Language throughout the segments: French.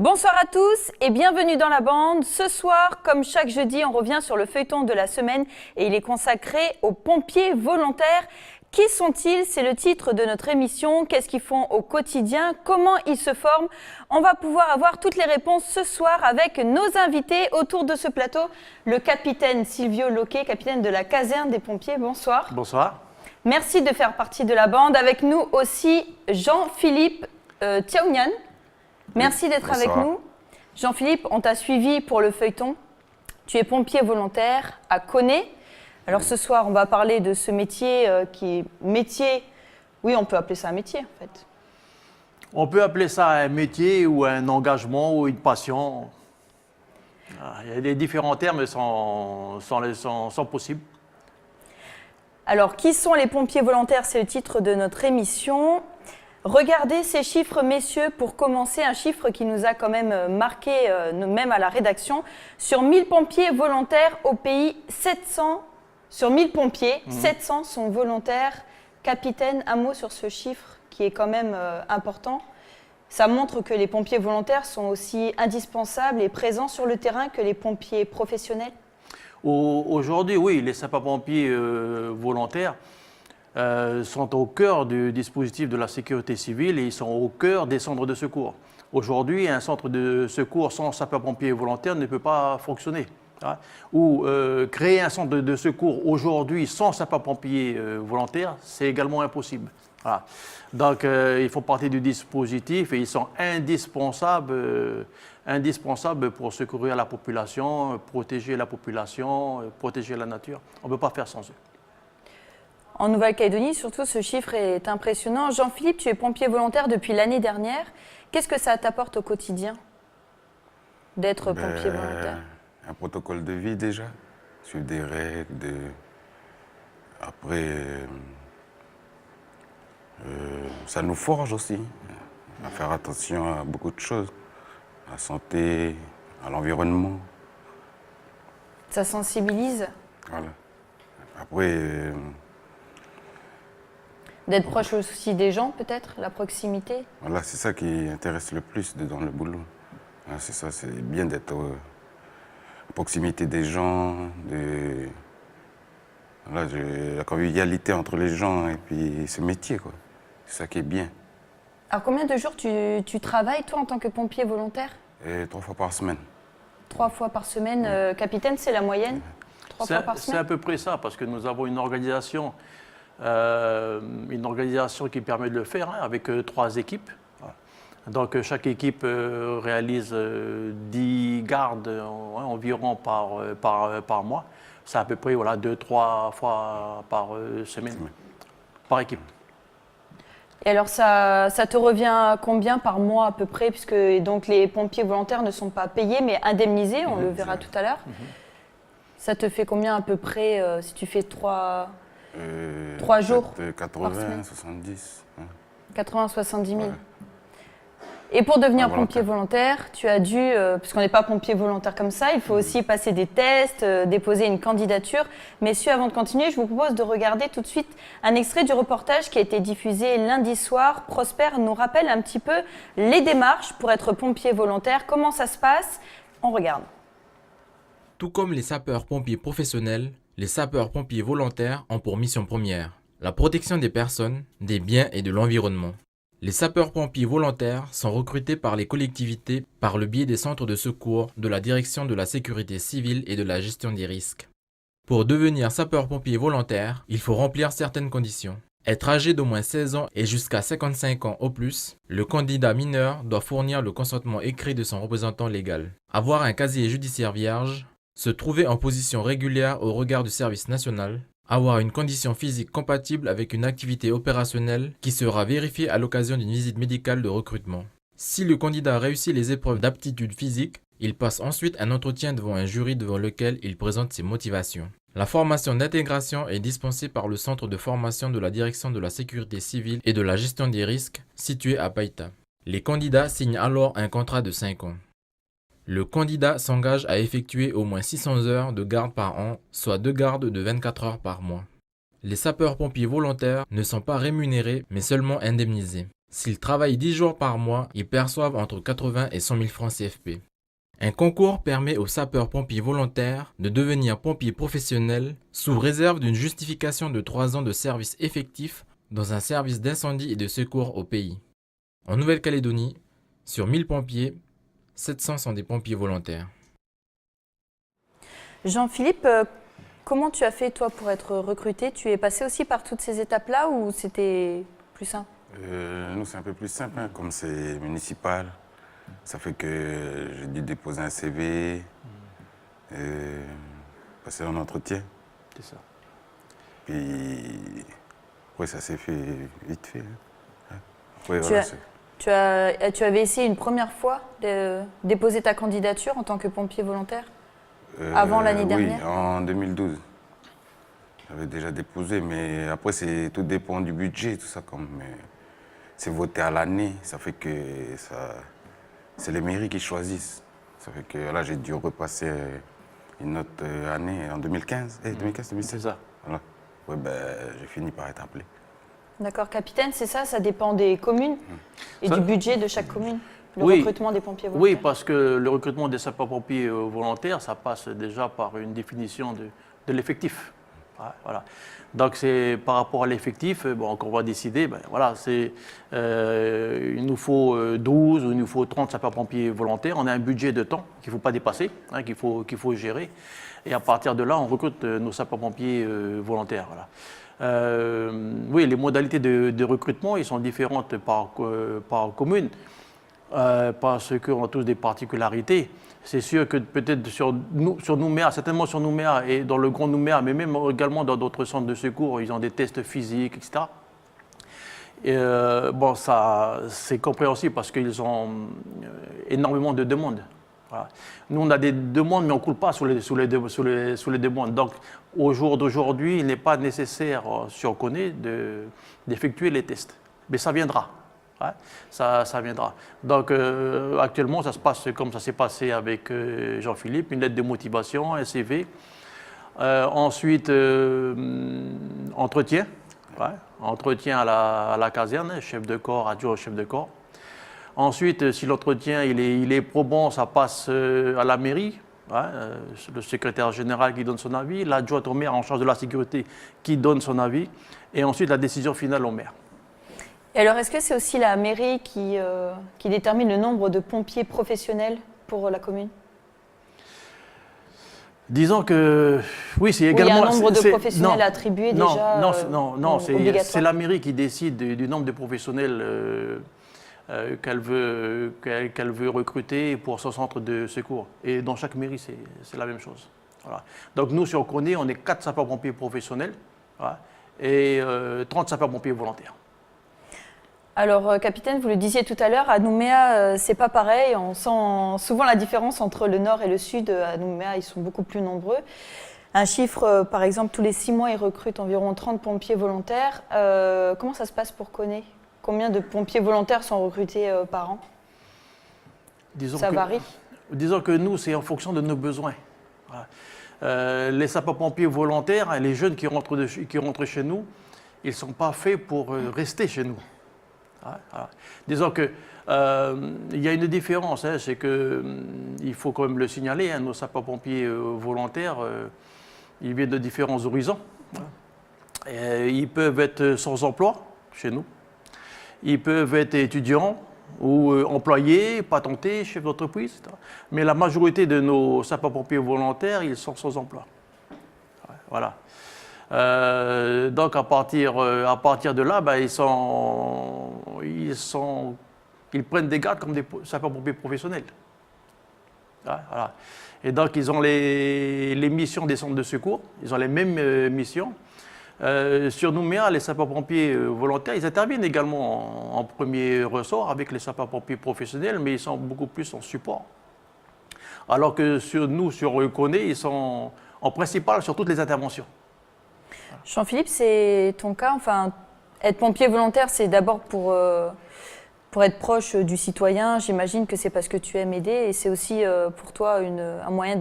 Bonsoir à tous et bienvenue dans la bande. Ce soir, comme chaque jeudi, on revient sur le feuilleton de la semaine et il est consacré aux pompiers volontaires. Qui sont-ils? C'est le titre de notre émission. Qu'est-ce qu'ils font au quotidien? Comment ils se forment? On va pouvoir avoir toutes les réponses ce soir avec nos invités autour de ce plateau. Le capitaine Silvio Loquet, capitaine de la caserne des pompiers. Bonsoir. Bonsoir. Merci de faire partie de la bande. Avec nous aussi Jean-Philippe Tiaounian. Merci d'être avec nous. Jean-Philippe, on t'a suivi pour le feuilleton. Tu es pompier volontaire à Koné. Alors ce soir, on va parler de ce métier qui est métier. Oui, on peut appeler ça un métier en fait. On peut appeler ça un métier ou un engagement ou une passion. Il y a des différents termes sont possibles. Alors, qui sont les pompiers volontaires? C'est le titre de notre émission. Regardez ces chiffres, messieurs, pour commencer, un chiffre qui nous a quand même marqué, même à la rédaction. Sur 1000 pompiers volontaires au pays, 700, sur 1000 pompiers, 700 sont volontaires. Capitaine, un mot sur ce chiffre qui est quand même important. Ça montre que les pompiers volontaires sont aussi indispensables et présents sur le terrain que les pompiers professionnels. Aujourd'hui, oui, les sapeurs-pompiers volontaires sont au cœur du dispositif de la sécurité civile et ils sont au cœur des centres de secours. Aujourd'hui, un centre de secours sans sapeurs-pompiers volontaires ne peut pas fonctionner. Ou créer un centre de secours aujourd'hui sans sapeurs-pompiers volontaires, c'est également impossible. Voilà. Donc, ils font partie du dispositif et ils sont indispensables pour secourir la population, protéger la nature. On ne peut pas faire sans eux. En Nouvelle-Calédonie, surtout, ce chiffre est impressionnant. Jean-Philippe, tu es pompier volontaire depuis l'année dernière. Qu'est-ce que ça t'apporte au quotidien d'être pompier volontaire? Un protocole de vie déjà, suivre des règles. Après, ça nous forge aussi à faire attention à beaucoup de choses, à la santé, à l'environnement. Ça sensibilise? Voilà. Après, d'être proche aussi des gens, peut-être, la proximité? Voilà, c'est ça qui intéresse le plus dans le boulot. Voilà, c'est ça, c'est bien d'être à proximité des gens, la convivialité entre les gens et puis ce métier, quoi. C'est ça qui est bien. Alors, combien de jours tu travailles, toi, en tant que pompier volontaire? 3 fois par semaine. 3 fois par semaine, capitaine, c'est la moyenne? 3 fois par semaine? C'est à peu près ça, parce que nous avons une organisation qui permet de le faire avec 3 équipes. Donc chaque équipe réalise 10 gardes environ par mois. C'est à peu près 2-3 fois par semaine, par équipe. Et alors ça te revient à combien par mois à peu près, puisque donc les pompiers volontaires ne sont pas payés mais indemnisés, on le verra tout à l'heure. Ça te fait combien à peu près si tu fais 3 jours 80, 70. 80-70 000. Ouais. Et pour devenir pompier volontaire, tu as dû, puisqu'on n'est pas pompier volontaire comme ça, il faut aussi passer des tests, déposer une candidature. Messieurs, avant de continuer, je vous propose de regarder tout de suite un extrait du reportage qui a été diffusé lundi soir. Prosper nous rappelle un petit peu les démarches pour être pompier volontaire, comment ça se passe. On regarde. Tout comme les sapeurs-pompiers professionnels, les sapeurs-pompiers volontaires ont pour mission première la protection des personnes, des biens et de l'environnement. Les sapeurs-pompiers volontaires sont recrutés par les collectivités par le biais des centres de secours de la Direction de la sécurité civile et de la gestion des risques. Pour devenir sapeur-pompier volontaire, il faut remplir certaines conditions. Être âgé d'au moins 16 ans et jusqu'à 55 ans au plus, le candidat mineur doit fournir le consentement écrit de son représentant légal. Avoir un casier judiciaire vierge, se trouver en position régulière au regard du service national, avoir une condition physique compatible avec une activité opérationnelle qui sera vérifiée à l'occasion d'une visite médicale de recrutement. Si le candidat réussit les épreuves d'aptitude physique, il passe ensuite un entretien devant un jury devant lequel il présente ses motivations. La formation d'intégration est dispensée par le centre de formation de la Direction de la sécurité civile et de la gestion des risques situé à Païta. Les candidats signent alors un contrat de 5 ans. Le candidat s'engage à effectuer au moins 600 heures de garde par an, soit 2 gardes de 24 heures par mois. Les sapeurs-pompiers volontaires ne sont pas rémunérés mais seulement indemnisés. S'ils travaillent 10 jours par mois, ils perçoivent entre 80 et 100 000 francs CFP. Un concours permet aux sapeurs-pompiers volontaires de devenir pompiers professionnels sous réserve d'une justification de 3 ans de service effectif dans un service d'incendie et de secours au pays. En Nouvelle-Calédonie, sur 1000 pompiers, 700 sont des pompiers volontaires. Jean-Philippe, comment tu as fait toi pour être recruté? Tu es passé aussi par toutes ces étapes-là ou c'était plus simple? Nous, c'est un peu plus simple, hein, comme c'est municipal. Ça fait que j'ai dû déposer un CV, passer un entretien. C'est ça. Puis, oui, ça s'est fait vite fait. Hein. Ouais, Tu voilà, as- Tu avais essayé une première fois de déposer ta candidature en tant que pompier volontaire? Avant l'année dernière? Oui, en 2012. J'avais déjà déposé, mais après, tout dépend du budget, tout ça. C'est voté à l'année, ça fait que c'est les mairies qui choisissent. Ça fait que là, j'ai dû repasser une autre année en 2015. 2015-2016. C'est ça. Voilà. Ouais, ben, j'ai fini par être appelé. D'accord, capitaine, c'est ça? Ça dépend des communes et Ça- du budget de chaque commune? Le Oui. recrutement des pompiers volontaires? Oui, parce que le recrutement des sapeurs-pompiers volontaires, ça passe déjà par une définition de l'effectif. Ouais, voilà. Donc c'est par rapport à l'effectif, qu'on va décider, voilà, il nous faut 12 ou il nous faut 30 sapeurs-pompiers volontaires. On a un budget de temps qu'il ne faut pas dépasser, hein, qu'il faut gérer. Et à partir de là, on recrute nos sapeurs-pompiers volontaires. Voilà. Oui, les modalités de recrutement, ils sont différentes par commune. Parce qu'on a tous des particularités. C'est sûr que peut-être sur Nouméa, certainement sur Nouméa et dans le Grand Nouméa, mais même également dans d'autres centres de secours, ils ont des tests physiques, etc. Et, ça, c'est compréhensible parce qu'ils ont énormément de demandes. Voilà. Nous, on a des demandes, mais on ne coule pas sous les demandes. Donc, au jour d'aujourd'hui, il n'est pas nécessaire, si on connaît, d'effectuer les tests. Mais ça viendra. Ouais, ça viendra. Donc actuellement, ça se passe comme ça s'est passé avec Jean-Philippe, une lettre de motivation, un CV. Ensuite, entretien. Ouais, entretien à la caserne, chef de corps, adjoint au chef de corps. Ensuite, si l'entretien il est probant, ça passe à la mairie. Ouais, le secrétaire général qui donne son avis, l'adjoint au maire en charge de la sécurité qui donne son avis. Et ensuite, la décision finale au maire. Et alors, est-ce que c'est aussi la mairie qui détermine le nombre de pompiers professionnels pour la commune? Disons que oui, c'est Ou il y également. a un nombre de c'est- professionnels non, attribués non, déjà non, c'est obligatoire? la mairie qui décide du nombre de professionnels qu'elle veut recruter pour son centre de secours. Et dans chaque mairie, c'est la même chose. Voilà. Donc nous, si on connaît, on est 4 sapeurs-pompiers professionnels, voilà, et 30 sapeurs-pompiers volontaires. Alors, capitaine, vous le disiez tout à l'heure, à Nouméa, c'est pas pareil. On sent souvent la différence entre le nord et le sud. À Nouméa, ils sont beaucoup plus nombreux. Un chiffre, par exemple, tous les 6 mois, ils recrutent environ 30 pompiers volontaires. Comment ça se passe pour Koné? Combien de pompiers volontaires sont recrutés par an? Ça varie? Disons que nous, c'est en fonction de nos besoins. Voilà. Les sapeurs-pompiers volontaires, hein, les jeunes qui rentrent chez nous, ils ne sont pas faits pour rester chez nous. Voilà. Disons qu'il y a une différence, hein, c'est qu'il faut quand même le signaler, hein, nos sapeurs-pompiers volontaires, ils viennent de différents horizons. Voilà. Et ils peuvent être sans emploi chez nous, ils peuvent être étudiants ou employés, patentés, chefs d'entreprise, etc. Mais la majorité de nos sapeurs-pompiers volontaires, ils sont sans emploi. Voilà. Donc à partir de là, ils prennent des gardes comme des sapeurs-pompiers professionnels. Voilà. Et donc ils ont les missions des centres de secours, ils ont les mêmes missions. Sur Nouméa, les sapeurs-pompiers volontaires, ils interviennent également en premier ressort avec les sapeurs-pompiers professionnels, mais ils sont beaucoup plus en support. Alors que sur Koné, ils sont en principal sur toutes les interventions. Jean-Philippe, c'est ton cas. Enfin, être pompier volontaire, c'est d'abord pour être proche du citoyen. J'imagine que c'est parce que tu aimes aider et c'est aussi pour toi un moyen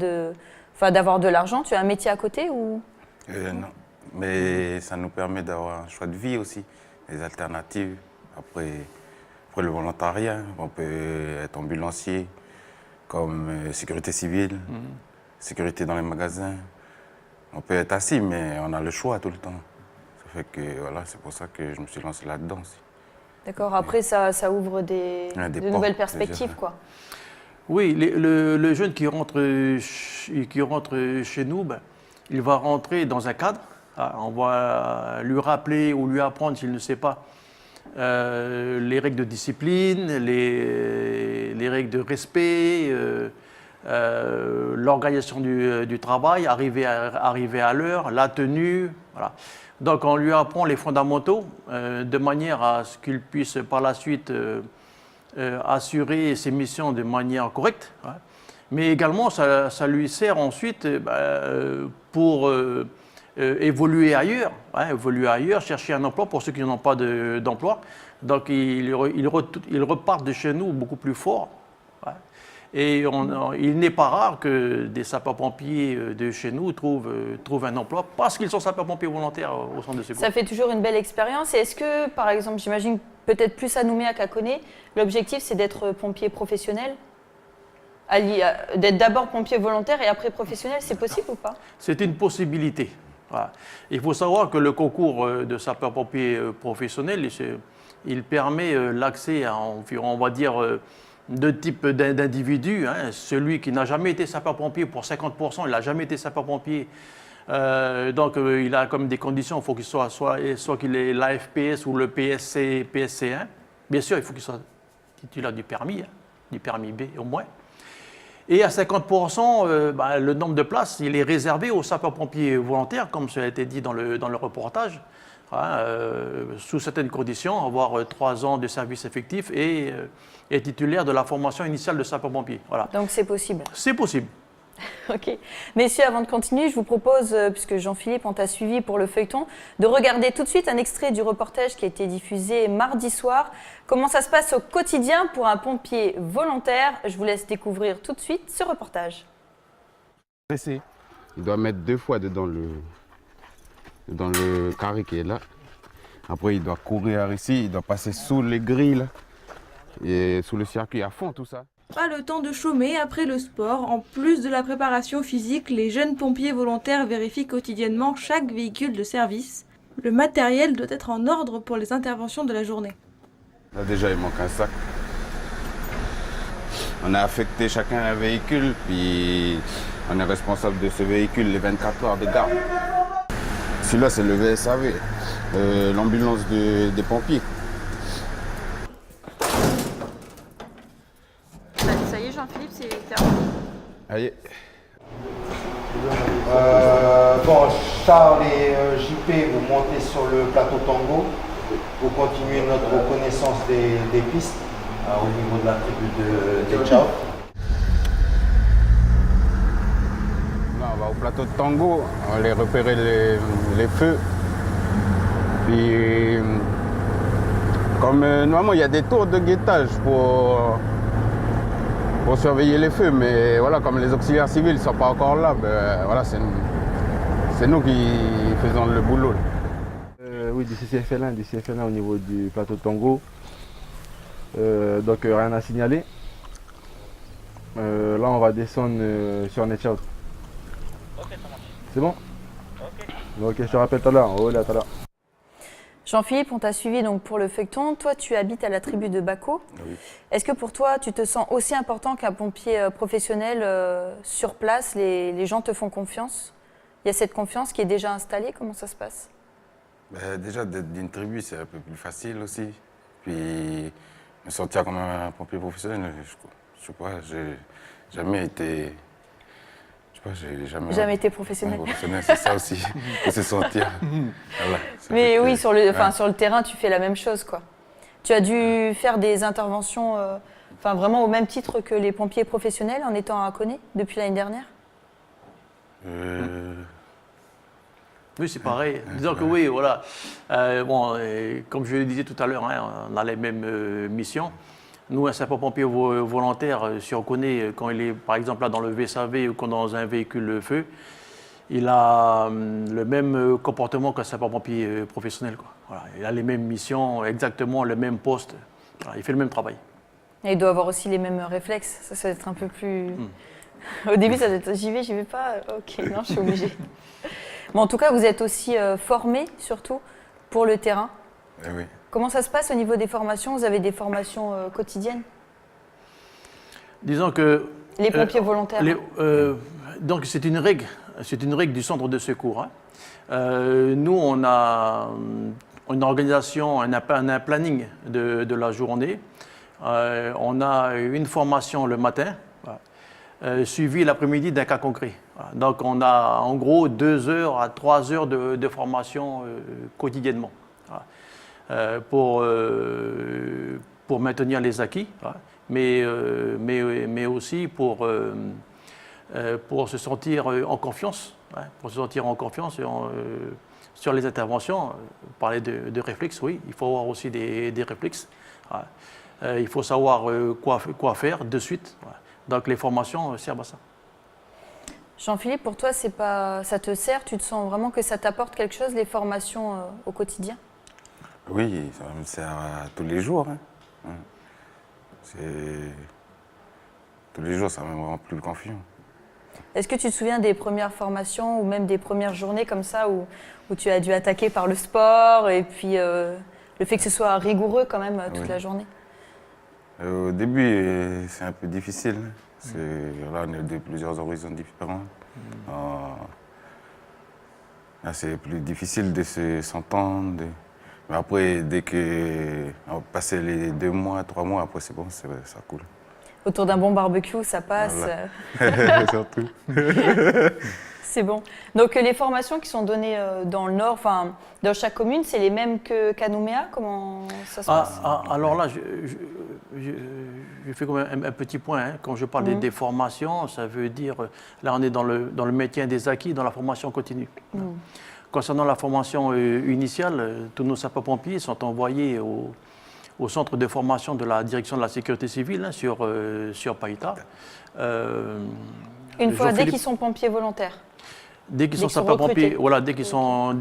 d'avoir de l'argent. Tu as un métier à côté ou? Non, mais ça nous permet d'avoir un choix de vie aussi, des alternatives. Après, Après le volontariat, on peut être ambulancier, comme sécurité civile, sécurité dans les magasins. On peut être assis, mais on a le choix tout le temps. Ça fait que voilà, c'est pour ça que je me suis lancé là-dedans aussi. D'accord, après ça ouvre de nouvelles perspectives, déjà. quoi. Oui, le jeune qui rentre chez nous, ben, il va rentrer dans un cadre. Ah, on va lui rappeler ou lui apprendre, s'il ne sait pas, les règles de discipline, les règles de respect, l'organisation du travail, arriver à l'heure, la tenue. Voilà. Donc on lui apprend les fondamentaux de manière à ce qu'il puisse par la suite assurer ses missions de manière correcte. Ouais. Mais également, ça lui sert ensuite pour évoluer ailleurs, chercher un emploi pour ceux qui n'ont pas d'emploi. Donc, ils repartent de chez nous beaucoup plus forts. Ouais. Et il n'est pas rare que des sapeurs-pompiers de chez nous trouvent un emploi parce qu'ils sont sapeurs-pompiers volontaires au centre de secours. Ça fait toujours une belle expérience. Et est-ce que, par exemple, j'imagine peut-être plus à Nouméa qu'à Koné, l'objectif c'est d'être pompier professionnel? D'être d'abord pompier volontaire et après professionnel, c'est possible ou pas? C'est une possibilité. Voilà. Il faut savoir que le concours de sapeur-pompier professionnel, il permet l'accès à environ, on va dire, deux types d'individus. Hein. Celui qui n'a jamais été sapeur-pompier, pour 50%, il n'a jamais été sapeur-pompier. Donc il a comme des conditions, il faut qu'il soit qu'il ait l'AFPS ou le PSC1. Bien sûr, il faut qu'il soit titulaire du permis B au moins. Et à 50%, le nombre de places, il est réservé aux sapeurs-pompiers volontaires, comme ça a été dit dans le reportage, sous certaines conditions, avoir 3 ans de service effectif et être titulaire de la formation initiale de sapeur-pompier. Voilà. Donc c'est possible. C'est possible. Ok. Messieurs, avant de continuer, je vous propose, puisque Jean-Philippe, on t'a suivi pour le feuilleton, de regarder tout de suite un extrait du reportage qui a été diffusé mardi soir. Comment ça se passe au quotidien pour un pompier volontaire? Je vous laisse découvrir tout de suite ce reportage. Il doit mettre 2 fois dans le carré qui est là. Après, il doit courir ici, il doit passer sous les grilles là, et sous le circuit à fond, tout ça. Pas le temps de chômer après le sport. En plus de la préparation physique, les jeunes pompiers volontaires vérifient quotidiennement chaque véhicule de service. Le matériel doit être en ordre pour les interventions de la journée. Là déjà, il manque un sac. On a affecté chacun un véhicule, puis on est responsable de ce véhicule les 24 heures de garde. Celui-là, c'est le VSAV, l'ambulance des pompiers. Ça y est, Jean-Philippe, c'est terminé. Allez. Bon, Charles et JP, vous montez sur le plateau Tango. Vous continuez notre reconnaissance des pistes au niveau de la tribu des Tchao. Là, on va au plateau de Tango, on va aller repérer les feux. Puis, comme normalement, il y a des tours de guettage pour surveiller les feux, mais voilà, comme les auxiliaires civils ne sont pas encore là, voilà, c'est nous qui faisons le boulot. Oui, du CCFL1 au niveau du plateau de Tango. Donc rien à signaler. Là, on va descendre sur Netchout. Ok, ça marche. C'est bon? Ok, je te rappelle tout à l'heure. Oh, là, tout à l'heure. Jean-Philippe, on t'a suivi donc pour le feuilleton. Toi, tu habites à la tribu de Bako. Oui. Est-ce que pour toi, tu te sens aussi important qu'un pompier professionnel sur place? Les gens te font confiance? Il y a cette confiance qui est déjà installée? Comment ça se passe? Déjà, d'être d'une tribu, c'est un peu plus facile aussi. Puis, me sentir comme un pompier professionnel, je sais pas, j'ai jamais été... j'ai Jamais été professionnel. C'est ça aussi, faut se sentir. Voilà, mais oui, sur le terrain, tu fais la même chose, quoi. Tu as dû faire des interventions, vraiment au même titre que les pompiers professionnels en étant à Koné depuis l'année dernière? Oui, c'est pareil. Disons que oui, voilà. Comme je le disais tout à l'heure, on a les mêmes missions. Nous, un sapeur-pompier volontaire, si on connaît, quand il est par exemple là dans le VSAV ou dans un véhicule feu, il a le même comportement qu'un sapeur-pompier professionnel, quoi. Voilà. Il a les mêmes missions, exactement le même poste Voilà, il fait le même travail. Et il doit avoir aussi les mêmes réflexes. Ça doit être un peu plus. Au début, ça doit être j'y vais pas. Ok, non, je suis obligée. Mais en tout cas, vous êtes aussi formé, surtout, pour le terrain. Eh oui. Comment ça se passe au niveau des formations? Vous avez des formations quotidiennes? Disons que Les pompiers volontaires. donc c'est une règle du centre de secours. Nous, on a une organisation, on a un planning de la journée. On a une formation le matin, suivie l'après-midi d'un cas concret. Voilà. Donc on a en gros 2 heures à 3 heures de formation quotidiennement. Voilà. Pour maintenir les acquis, voilà. Mais aussi pour se sentir en confiance, hein, pour se sentir en confiance sur les interventions. Vous parlez de réflexes, oui, il faut avoir aussi des réflexes. Voilà. Il faut savoir quoi faire de suite. Voilà. Donc les formations servent à ça. Jean-Philippe, pour toi, ça te sert? Tu te sens vraiment que ça t'apporte quelque chose, les formations au quotidien? Oui, ça me sert tous les jours. Hein. Tous les jours, ça me rend plus confiant. Est-ce que tu te souviens des premières formations ou même des premières journées comme ça où tu as dû attaquer par le sport et puis le fait que ce soit rigoureux quand même toute la journée? Au début, c'est un peu difficile. Parce que là, on est de plusieurs horizons différents. Là, c'est plus difficile de s'entendre. Mais après, dès qu'on passe les 2 mois, 3 mois, après c'est bon, ça coule. Autour d'un bon barbecue, ça passe. Voilà. Surtout. C'est bon. Donc les formations qui sont données dans le Nord, enfin dans chaque commune, c'est les mêmes qu'à Nouméa? Comment ça se passe? Alors là, je fais quand même un petit point. Hein. Quand je parle des formations, ça veut dire, là on est dans le maintien des acquis, dans la formation continue. Concernant la formation initiale, tous nos sapeurs-pompiers sont envoyés au centre de formation de la direction de la sécurité civile, hein, sur Païta. Une fois, dès qu'ils sont pompiers volontaires? Dès qu'ils sont sapeurs-pompiers, voilà, dès qu'ils sont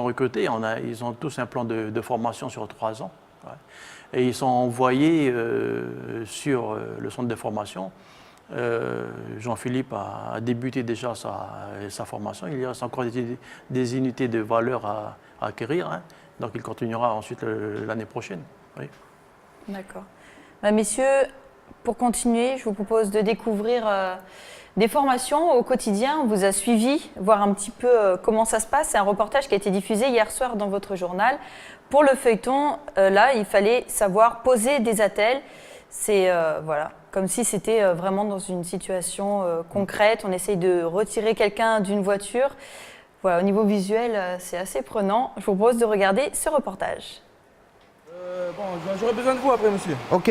recrutés, ils ont tous un plan de formation sur 3 ans. Ouais. Et ils sont envoyés sur le centre de formation. Jean-Philippe a débuté déjà sa formation. Il y a encore des unités de valeur à acquérir. Hein. Donc il continuera ensuite l'année prochaine. Oui. D'accord. Messieurs, pour continuer, je vous propose de découvrir des formations au quotidien. On vous a suivi, voir un petit peu comment ça se passe. C'est un reportage qui a été diffusé hier soir dans votre journal. Pour le feuilleton, là, il fallait savoir poser des attelles. C'est voilà, comme si c'était vraiment dans une situation concrète. On essaye de retirer quelqu'un d'une voiture. Voilà, au niveau visuel, c'est assez prenant. Je vous propose de regarder ce reportage. Bon, j'aurais besoin de vous après, monsieur. Ok.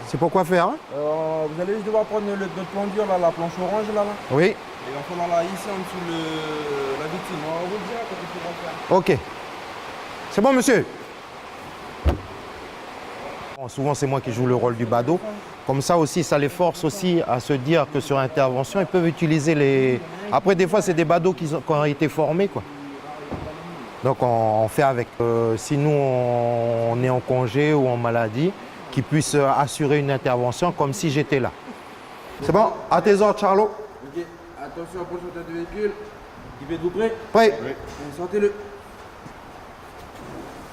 C'est pour quoi faire, hein? Vous allez juste devoir prendre notre plan dur, là, la planche orange, là. Oui. Et il va falloir la hisser en dessous de la victime. On vous le dira quand il faudra faire. Ok. C'est bon, monsieur? Bon, souvent, c'est moi qui joue le rôle du badaud. Comme ça aussi, ça les force aussi à se dire que sur intervention, ils peuvent utiliser les... Après, des fois, c'est des badauds qui ont été formés, quoi. Donc, on fait avec. Si nous, on est en congé ou en maladie, qu'ils puissent assurer une intervention comme si j'étais là. C'est bon? À tes ordres, Charlot. Ok. Attention, approche de tête de véhicule. Êtes-vous prêt? Prêt. Oui. Sortez-le.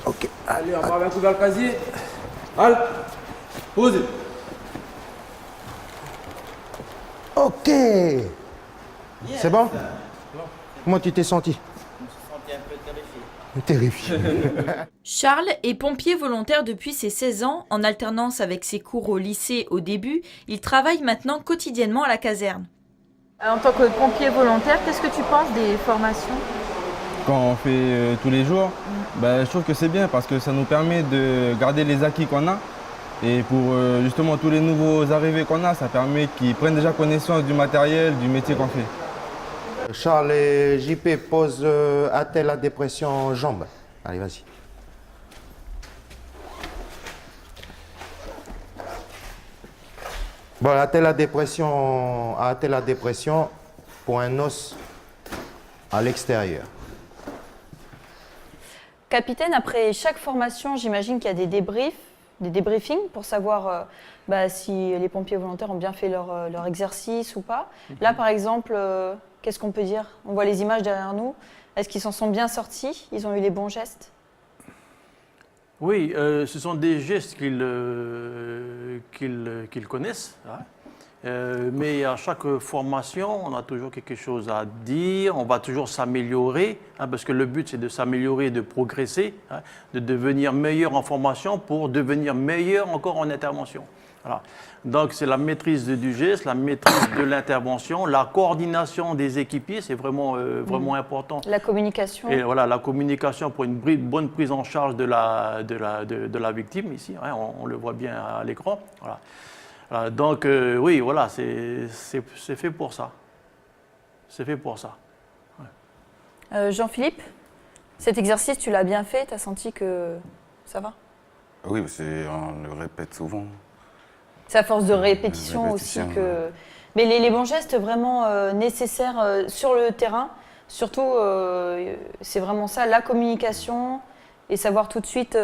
Ok. Allez, on part avec un coup vers le casier. Halte. Posez. Ok. C'est bon? Comment tu t'es senti? Je me suis senti un peu terrifié. Terrifié. Charles est pompier volontaire depuis ses 16 ans. En alternance avec ses cours au lycée au début, il travaille maintenant quotidiennement à la caserne. En tant que pompier volontaire, qu'est-ce que tu penses des formations? Quand on fait tous les jours, je trouve que c'est bien parce que ça nous permet de garder les acquis qu'on a. Et pour justement tous les nouveaux arrivés qu'on a, ça permet qu'ils prennent déjà connaissance du matériel, du métier qu'on fait. Charles et JP posent attelle à dépression jambe. Allez, vas-y. Bon, attelle à dépression pour un os à l'extérieur. Capitaine, après chaque formation, j'imagine qu'il y a des débriefs. des débriefings pour savoir si les pompiers volontaires ont bien fait leur exercice ou pas. Là, par exemple, qu'est-ce qu'on peut dire? On voit les images derrière nous. Est-ce qu'ils s'en sont bien sortis? Ils ont eu les bons gestes? Oui, ce sont des gestes qu'ils connaissent. Hein. Mais à chaque formation, on a toujours quelque chose à dire, on va toujours s'améliorer, hein, parce que le but c'est de s'améliorer, de progresser, hein, de devenir meilleur en formation pour devenir meilleur encore en intervention. Voilà. Donc c'est la maîtrise du geste, la maîtrise de l'intervention, la coordination des équipiers, c'est vraiment, vraiment important. La communication. Et voilà, la communication pour une bonne prise en charge de la victime ici, hein, on le voit bien à l'écran. Voilà. Voilà, donc oui, voilà, c'est fait pour ça. C'est fait pour ça. Ouais. Jean-Philippe, cet exercice, tu l'as bien fait? Tu as senti que ça va? Oui, parce qu'on le répète souvent. C'est à force de répétition aussi que... Ouais. Mais les bons gestes vraiment nécessaires sur le terrain, surtout, c'est vraiment ça, la communication et savoir tout de suite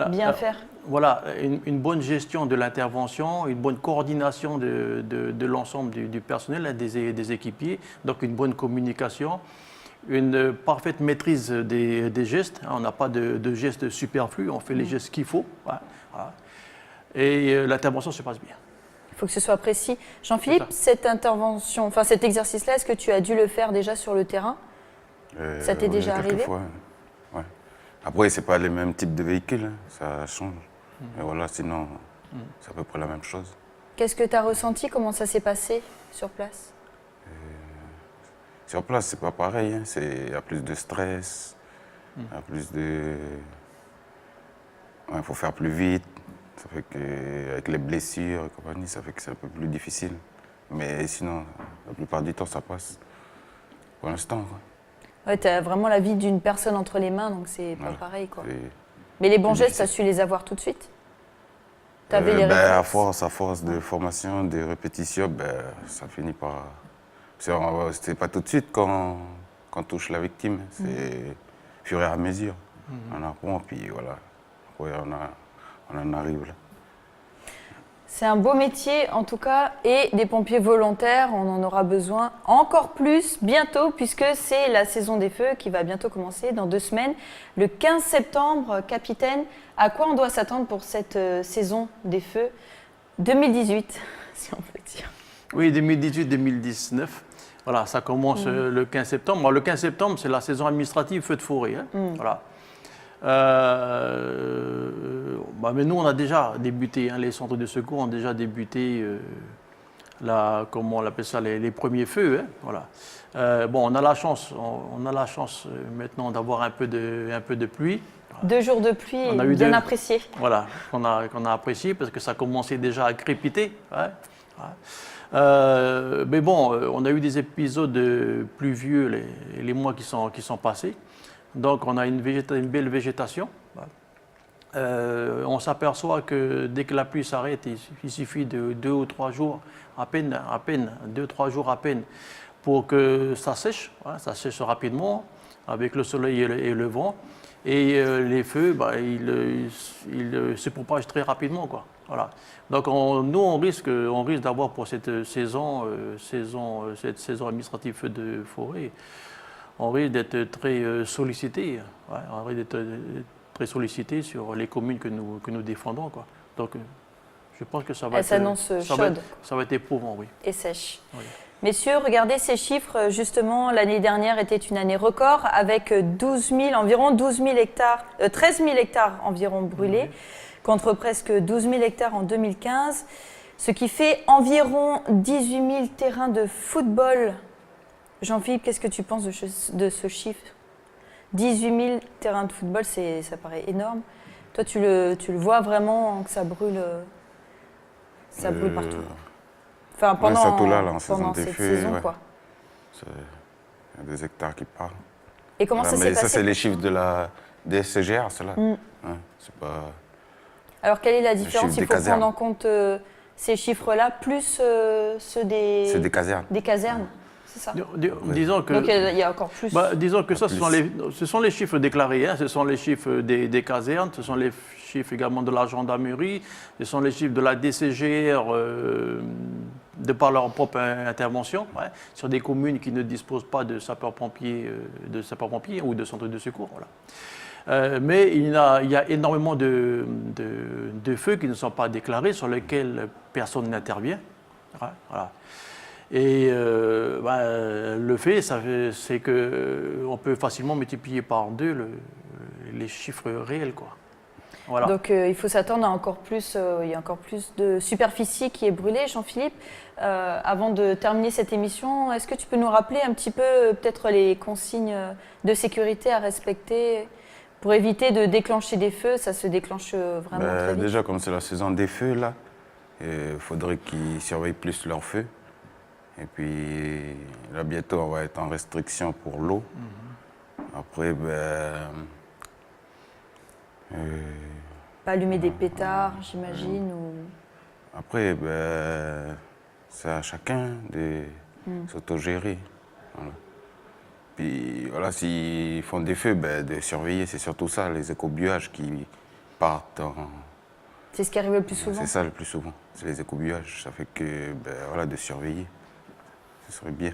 bien faire. Voilà, une bonne gestion de l'intervention, une bonne coordination de l'ensemble du personnel, des équipiers, donc une bonne communication, une parfaite maîtrise des gestes. On n'a pas de gestes superflus, on fait les gestes qu'il faut. Voilà. Et l'intervention se passe bien. Il faut que ce soit précis. Jean-Philippe, cette intervention, enfin cet exercice-là, est-ce que tu as dû le faire déjà sur le terrain? Ça t'est déjà arrivé? Fois, ouais. Après, ce n'est pas les mêmes types de véhicules, hein. Ça change. Et voilà, sinon, c'est à peu près la même chose. Qu'est-ce que tu as ressenti? Comment ça s'est passé sur place? Sur place, c'est pas pareil. Hein. Il y a plus de stress, il y a plus de... Il faut faire plus vite. Ça fait qu'avec les blessures et compagnie, ça fait que c'est un peu plus difficile. Mais sinon, la plupart du temps, ça passe. Pour l'instant, quoi. Ouais, tu as vraiment la vie d'une personne entre les mains, donc c'est pas pareil, quoi. Mais les bons gestes, tu as su les avoir tout de suite? T'avais les à force de formation, de répétition, ça finit par... C'est pas tout de suite quand on touche la victime, c'est fur et à mesure. On apprend, puis voilà. Après, on en arrive là. C'est un beau métier en tout cas, et des pompiers volontaires, on en aura besoin encore plus bientôt, puisque c'est la saison des feux qui va bientôt commencer dans 2 semaines. Le 15 septembre, capitaine, à quoi on doit s'attendre pour cette saison des feux 2018, si on peut dire? Oui, 2018-2019. Voilà, ça commence le 15 septembre. Alors, le 15 septembre, c'est la saison administrative feux de forêt. Hein. Voilà. Mais nous, on a déjà débuté, hein, les centres de secours ont déjà débuté, comment on appelle ça, les premiers feux. Hein, voilà. On a la chance maintenant d'avoir un peu de pluie. 2 jours de pluie, bien apprécié. Voilà, qu'on a apprécié parce que ça commençait déjà à crépiter. Hein, voilà. Mais bon, on a eu des épisodes pluvieux les mois qui sont passés. Donc on a une belle végétation. On s'aperçoit que dès que la pluie s'arrête, il suffit de 2 ou 3 jours, à peine, 2-3 jours à peine, pour que ça sèche. Hein, ça sèche rapidement avec le soleil et le vent. Et les feux, ils se propagent très rapidement, quoi. Voilà. Donc nous, on risque d'avoir pour cette saison administrative feu de forêt, on risque d'être très sollicité. Ouais, on risque d'être très sollicité sur les communes que nous défendons, quoi. Donc je pense que ça va être éprouvant, oui. Et sèche. Oui. Messieurs, regardez ces chiffres. Justement, l'année dernière était une année record avec environ 13 000 hectares environ brûlés, contre presque 12 000 hectares en 2015, ce qui fait environ 18 000 terrains de football. Jean-Philippe, qu'est-ce que tu penses de ce chiffre? 18 000 terrains de football, ça paraît énorme. Toi, tu le vois vraiment que ça brûle partout. Enfin, pendant cette saison, quoi. Il y a des hectares qui partent. Et comment ça s'est passé? Ça, c'est les chiffres de la DSCGR, cela. C'est pas... Alors, quelle est la différence? Il faut prendre en compte ces chiffres-là, plus ceux des... C'est des casernes. Des casernes, c'est ça? Disons que, donc il y a encore plus. Disons que ça, ce sont les chiffres déclarés, hein, ce sont les chiffres des casernes, ce sont les chiffres également de la gendarmerie, ce sont les chiffres de la DCGR de par leur propre intervention, sur des communes qui ne disposent pas de sapeurs-pompiers ou de centres de secours. Voilà. Mais il y a énormément de feux qui ne sont pas déclarés, sur lesquels personne n'intervient. Voilà. Et le fait, c'est qu'on peut facilement multiplier par 2 les chiffres réels, quoi. Voilà. Donc il faut s'attendre à encore plus, il y a encore plus de superficie qui est brûlée. Jean-Philippe, avant de terminer cette émission, est-ce que tu peux nous rappeler un petit peu peut-être les consignes de sécurité à respecter pour éviter de déclencher des feux? Ça se déclenche vraiment très vite. Déjà, comme c'est la saison des feux, là, il faudrait qu'ils surveillent plus leurs feux. Et puis là, bientôt, on va être en restriction pour l'eau. Après, pas allumer des pétards, j'imagine ou... Après, c'est à chacun de s'autogérer. Voilà. Puis voilà, s'ils font des feux, de surveiller, c'est surtout ça, les écobuages qui partent en... C'est ce qui arrive le plus souvent? C'est ça le plus souvent, c'est les écobuages. Ça fait que, voilà, de surveiller, ce serait bien.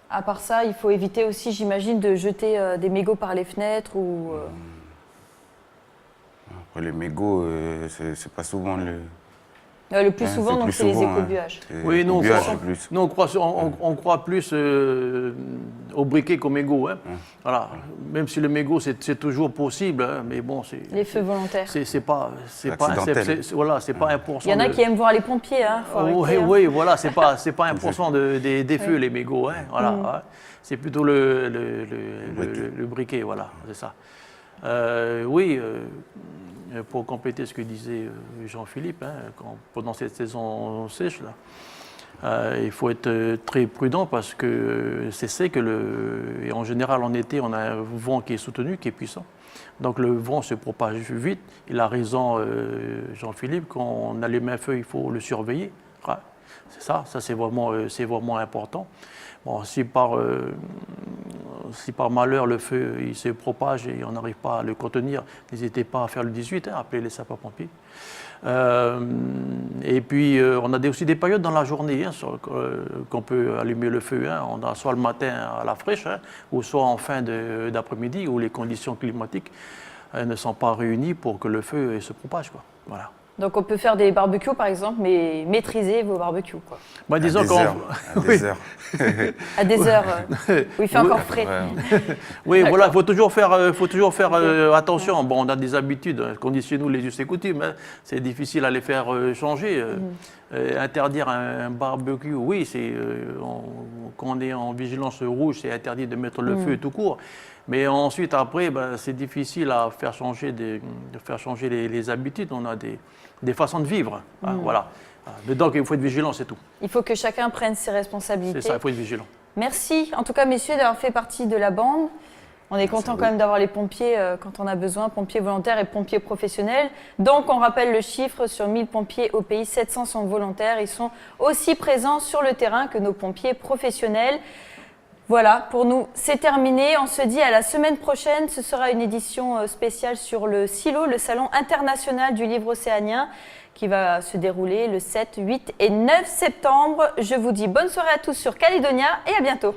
À part ça, il faut éviter aussi, j'imagine, de jeter des mégots par les fenêtres ou... Après, les mégots, c'est pas souvent le... Le plus souvent, donc, c'est les écobuages. Oui, nous, on croit plus au briquet qu'au mégot. Hein. Voilà. Même si le mégot, c'est toujours possible, hein, mais bon, c'est... Les feux volontaires. C'est pas 1%. Il y en a qui aiment voir les pompiers, hein, faut arrêter, hein. Oui, voilà, c'est pas 1% des feux, les mégots. Hein, voilà, ouais. C'est plutôt le briquet, voilà, c'est ça. Pour compléter ce que disait Jean-Philippe, hein, pendant cette saison sèche, là, il faut être très prudent parce que c'est sec et en général en été on a un vent qui est soutenu, qui est puissant. Donc le vent se propage vite. Il a raison Jean-Philippe, quand on allume un feu, il faut le surveiller. Ouais, c'est ça c'est vraiment important. Bon, si par malheur le feu il se propage et on n'arrive pas à le contenir, n'hésitez pas à faire le 18, hein, appeler les sapeurs-pompiers. Et puis on a aussi des périodes dans la journée, hein, qu'on peut allumer le feu. Hein. On a soit le matin à la fraîche, hein, ou soit en fin d'après-midi où les conditions climatiques ne sont pas réunies pour que le feu se propage, quoi. Voilà. Donc on peut faire des barbecues par exemple, mais maîtriser vos barbecues, quoi. À des heures. À des heures où il fait encore frais. Oui, voilà, il faut toujours faire attention. Bon, on a des habitudes, qu'on dit chez nous les us et coutumes, hein. C'est difficile à les faire changer. Interdire un barbecue, oui, quand on est en vigilance rouge, c'est interdit de mettre le feu tout court. Mais ensuite, après, c'est difficile à faire changer de faire changer les habitudes. On a des façons de vivre. Hein, voilà. Donc, il faut être vigilant, c'est tout. Il faut que chacun prenne ses responsabilités. C'est ça, il faut être vigilant. Merci, en tout cas, messieurs, d'avoir fait partie de la bande. On est content quand même d'avoir les pompiers quand on a besoin, pompiers volontaires et pompiers professionnels. Donc, on rappelle le chiffre, sur 1000 pompiers au pays, 700 sont volontaires. Ils sont aussi présents sur le terrain que nos pompiers professionnels. Voilà, pour nous, c'est terminé. On se dit à la semaine prochaine. Ce sera une édition spéciale sur le SILO, le Salon international du livre océanien, qui va se dérouler le 7, 8 et 9 septembre. Je vous dis bonne soirée à tous sur Calédonia et à bientôt.